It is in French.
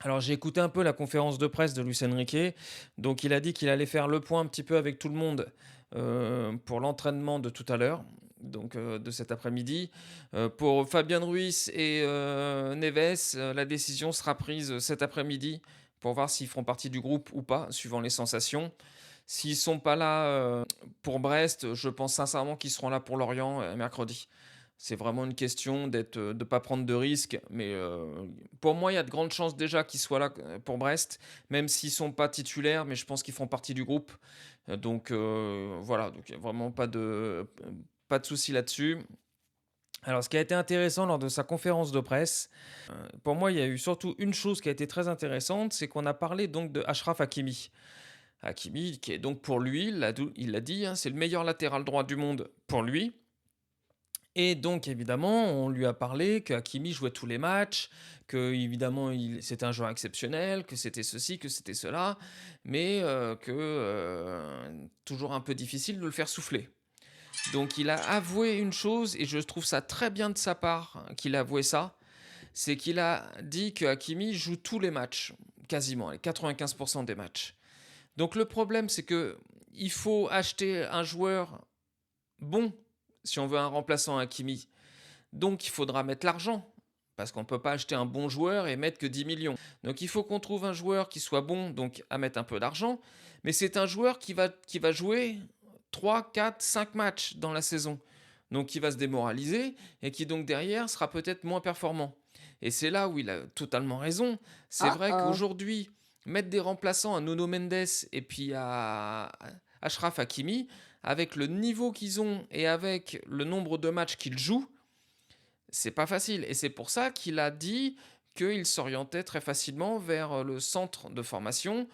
Alors j'ai écouté un peu la conférence de presse de Luis Enrique, donc il a dit qu'il allait faire le point un petit peu avec tout le monde, pour l'entraînement de tout à l'heure, donc de cet après-midi. Pour Fabian Ruiz et Neves, la décision sera prise, cet après-midi pour voir s'ils feront partie du groupe ou pas, suivant les sensations. S'ils sont pas là, pour Brest, je pense sincèrement qu'ils seront là pour Lorient, mercredi. C'est vraiment une question de pas prendre de risques, mais pour moi, il y a de grandes chances déjà qu'ils soient là, pour Brest, même s'ils sont pas titulaires, mais je pense qu'ils feront partie du groupe. Donc voilà, donc il y a vraiment pas de souci là-dessus. Alors ce qui a été intéressant lors de sa conférence de presse, pour moi, il y a eu surtout une chose qui a été très intéressante, c'est qu'on a parlé donc de Achraf Hakimi. Hakimi qui est donc pour lui, il l'a dit, hein, c'est le meilleur latéral droit du monde pour lui. Et donc évidemment, on lui a parlé que Hakimi jouait tous les matchs, que évidemment c'était un joueur exceptionnel, que c'était ceci, que c'était cela, mais que toujours un peu difficile de le faire souffler. Donc il a avoué une chose, et je trouve ça très bien de sa part, hein, qu'il a avoué ça, c'est qu'il a dit que Hakimi joue tous les matchs, quasiment, les 95% des matchs. Donc le problème, c'est que il faut acheter un joueur bon si on veut un remplaçant à Hakimi. Donc il faudra mettre l'argent. Parce qu'on ne peut pas acheter un bon joueur et mettre que 10 millions. Donc il faut qu'on trouve un joueur qui soit bon, donc à mettre un peu d'argent. Mais c'est un joueur qui va jouer 3, 4, 5 matchs dans la saison. Donc qui va se démoraliser et qui donc derrière sera peut-être moins performant. Et c'est là où il a totalement raison. C'est Ah vrai ah. qu'aujourd'hui, mettre des remplaçants à Nuno Mendes et puis à Achraf Hakimi, avec le niveau qu'ils ont et avec le nombre de matchs qu'ils jouent, c'est pas facile. Et c'est pour ça qu'il a dit qu'il s'orientait très facilement vers le centre de formation